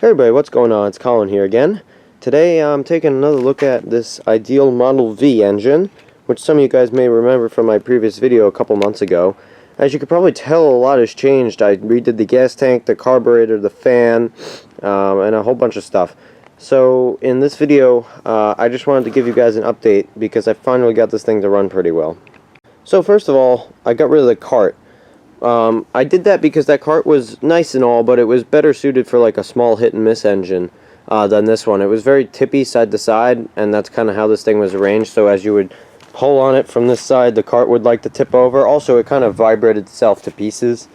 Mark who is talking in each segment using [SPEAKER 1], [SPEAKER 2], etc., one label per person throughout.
[SPEAKER 1] Hey everybody, what's going on? It's Colin here again. Today I'm taking another look at this Ideal Model V engine, which some of you guys may remember from my previous video a couple months ago. As you can probably tell, a lot has changed. I redid the gas tank, the carburetor, the fan, and a whole bunch of stuff. So in this video, I just wanted to give you guys an update because I finally got this thing to run pretty well. So first of all, I got rid of the cart. I did that because that cart was nice and all, but it was better suited for like a small hit and miss engine than this one. It was very tippy side to side, and that's kind of how this thing was arranged. So as you would pull on it from this side, the cart would like to tip over. Also, it kind of vibrated itself to pieces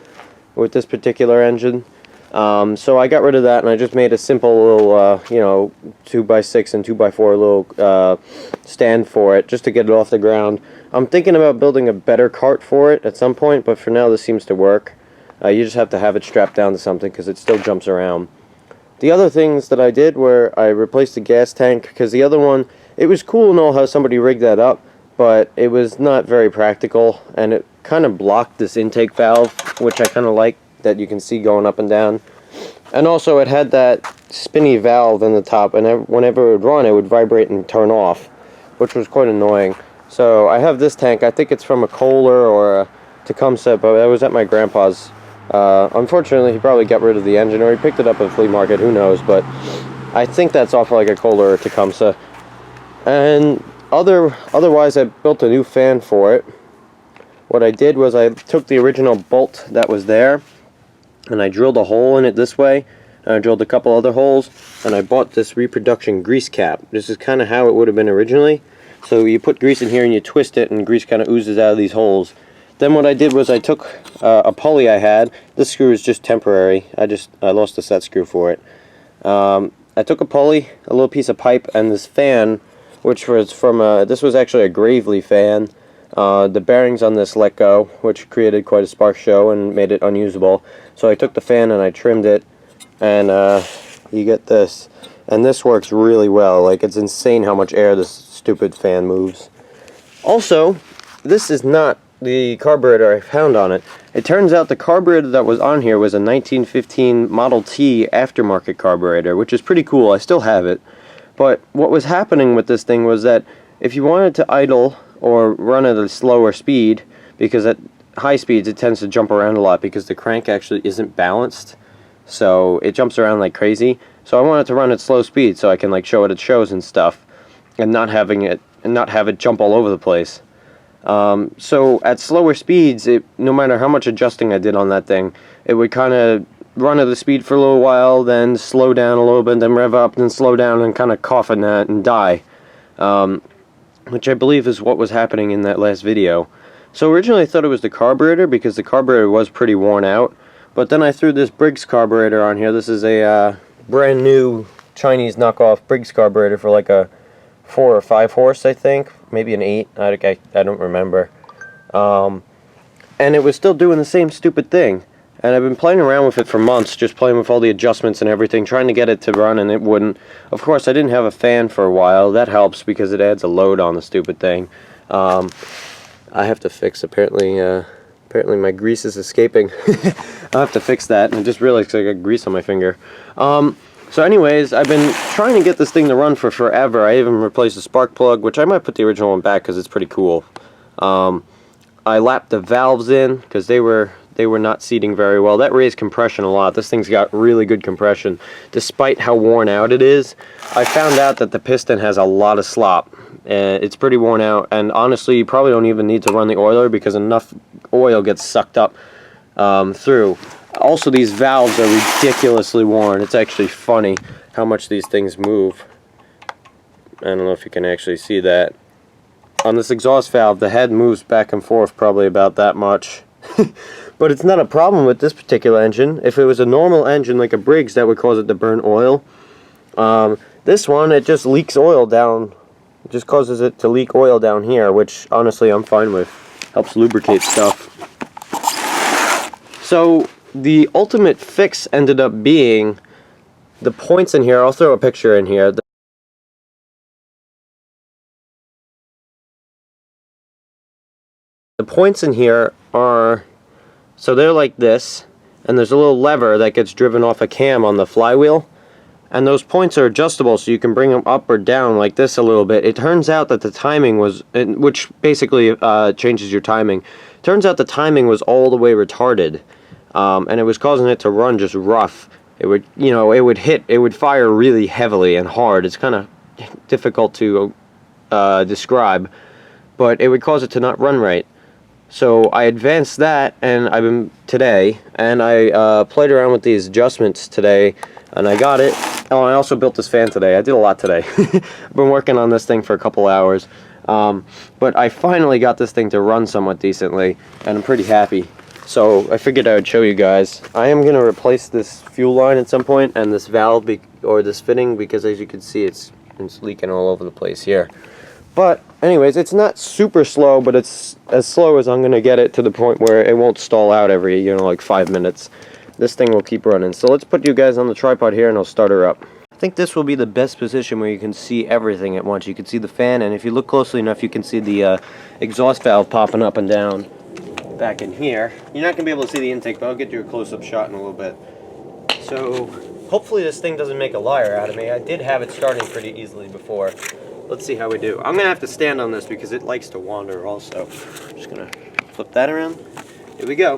[SPEAKER 1] with this particular engine. So I got rid of that, and I just made a simple little, 2x6 and 2x4 little stand for it, just to get it off the ground. I'm thinking about building a better cart for it at some point, but for now this seems to work. You just have to have it strapped down to something because it still jumps around. The other things that I did were I replaced the gas tank, because the other one, it was cool and all how somebody rigged that up, but it was not very practical, and it kind of blocked this intake valve, which I kind of like, that you can see going up and down. And also it had that spinny valve in the top, and whenever it would run, it would vibrate and turn off, which was quite annoying. So I have this tank. I think it's from a Kohler or a Tecumseh, but it was at my grandpa's. Unfortunately, he probably got rid of the engine, or he picked it up at the flea market, who knows, but I think that's off like a Kohler or Tecumseh. And otherwise, I built a new fan for it. What I did was I took the original bolt that was there, and I drilled a hole in it this way, and I drilled a couple other holes, and I bought this reproduction grease cap. This is kind of how it would have been originally. So you put grease in here and you twist it, and grease kind of oozes out of these holes. Then what I did was I took a pulley I had. This screw is just temporary. I lost a set screw for it. I took a pulley, a little piece of pipe, and this fan, which was from this was actually a Gravely fan. The bearings on this let go, which created quite a spark show and made it unusable. So I took the fan and I trimmed it, and you get this. And this works really well. Like, it's insane how much air this stupid fan moves. Also, this is not the carburetor I found on it. It turns out the carburetor that was on here was a 1915 Model T aftermarket carburetor, which is pretty cool. I still have it. But what was happening with this thing was that if you wanted to idle or run at a slower speed, because at high speeds it tends to jump around a lot because the crank actually isn't balanced, so it jumps around like crazy. So I wanted to run at slow speed so I can like show what it shows and stuff, and not have it jump all over the place. So at slower speeds, no matter how much adjusting I did on that thing, it would kind of run at the speed for a little while, then slow down a little bit, then rev up, then slow down, and kind of cough in that and die. Which I believe is what was happening in that last video. So originally I thought it was the carburetor, because the carburetor was pretty worn out, but then I threw this Briggs carburetor on here. This is a brand new Chinese knockoff Briggs carburetor for like a 4 or 5 horse, I think, maybe an 8, I don't remember. And it was still doing the same stupid thing. And I've been playing around with it for months, just playing with all the adjustments and everything, trying to get it to run, and it wouldn't. Of course, I didn't have a fan for a while. That helps because it adds a load on the stupid thing. I have to fix, apparently my grease is escaping. I'll have to fix that, and I just realized I got grease on my finger. So anyways, I've been trying to get this thing to run for forever. I even replaced the spark plug, which I might put the original one back because it's pretty cool. I lapped the valves in because they were not seating very well. That raised compression a lot. This thing's got really good compression. Despite how worn out it is, I found out that the piston has a lot of slop. It's pretty worn out, and honestly, you probably don't even need to run the oiler because enough oil gets sucked up through. Also, these valves are ridiculously worn. It's actually funny how much these things move. I don't know if you can actually see that. On this exhaust valve, the head moves back and forth probably about that much. But it's not a problem with this particular engine. If it was a normal engine like a Briggs, that would cause it to burn oil. This one, it just leaks oil down. It just causes it to leak oil down here, which honestly I'm fine with. Helps lubricate stuff. So the ultimate fix ended up being the points in here. I'll throw a picture in here. The points in here are, so they're like this, and there's a little lever that gets driven off a cam on the flywheel, and those points are adjustable, so you can bring them up or down like this a little bit. It turns out that the timing was, which basically changes your timing. Turns out the timing was all the way retarded, and it was causing it to run just rough. It would, it would fire really heavily and hard. It's kind of difficult to describe, but it would cause it to not run right. So I advanced that, and I've been today, and I played around with these adjustments today, and I got it. Oh, I also built this fan today. I did a lot today. I've been working on this thing for a couple hours, but I finally got this thing to run somewhat decently, and I'm pretty happy. So I figured I would show you guys. I am going to replace this fuel line at some point, and this valve, or this fitting, because as you can see, it's leaking all over the place here. But anyways, it's not super slow, but it's as slow as I'm going to get it, to the point where it won't stall out every, like 5 minutes. This thing will keep running. So let's put you guys on the tripod here, and I'll start her up. I think this will be the best position where you can see everything at once. You can see the fan, and if you look closely enough, you can see the exhaust valve popping up and down back in here. You're not going to be able to see the intake, but I'll get you a close-up shot in a little bit. So hopefully this thing doesn't make a liar out of me. I did have it starting pretty easily before. Let's see how we do. I'm going to have to stand on this because it likes to wander also. I'm just going to flip that around. Here we go.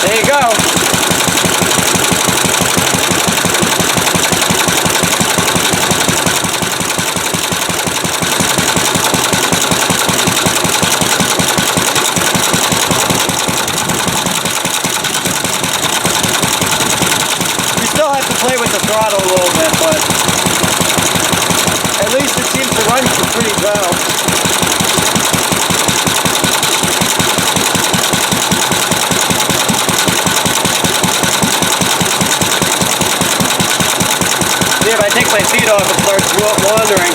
[SPEAKER 1] There you go. Play with the throttle a little bit, but at least it seems to run pretty well. See, if I take my feet off, it starts wandering.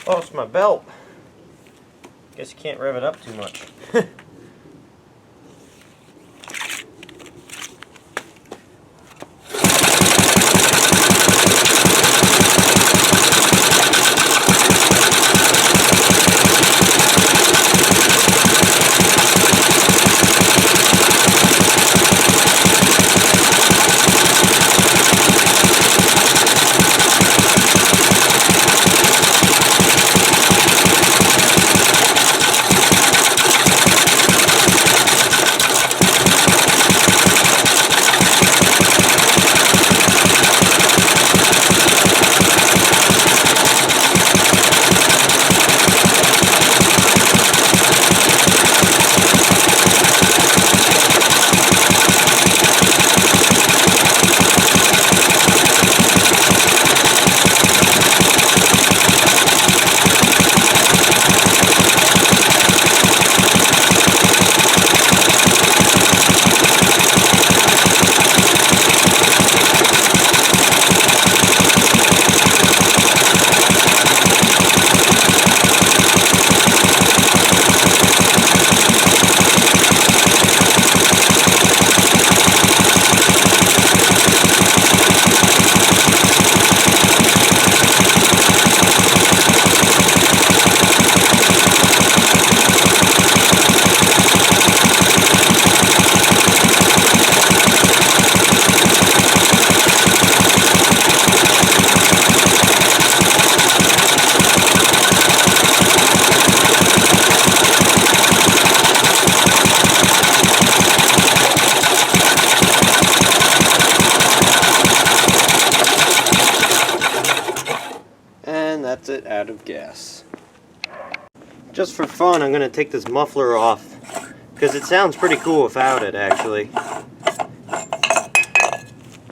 [SPEAKER 1] Oh, it's my belt. Guess you can't rev it up too much. it out of gas. Just for fun, I'm going to take this muffler off, because it sounds pretty cool without it, actually.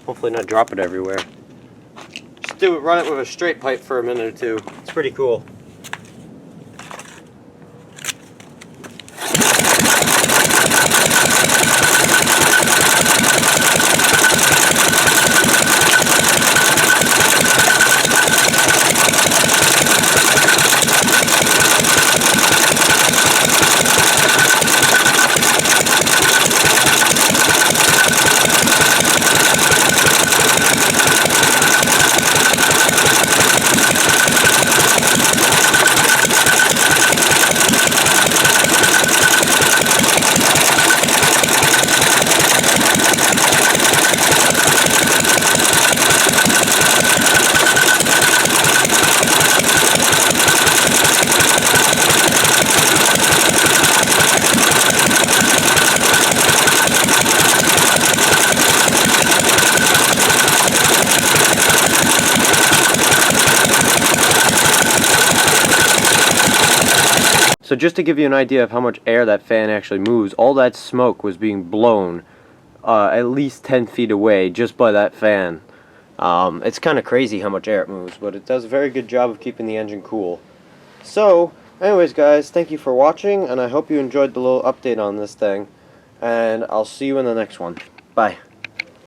[SPEAKER 1] Hopefully not drop it everywhere. Just run it with a straight pipe for a minute or two. It's pretty cool. So just to give you an idea of how much air that fan actually moves, all that smoke was being blown at least 10 feet away just by that fan. It's kind of crazy how much air it moves, but it does a very good job of keeping the engine cool. So, anyways guys, thank you for watching, and I hope you enjoyed the little update on this thing, and I'll see you in the next one. Bye.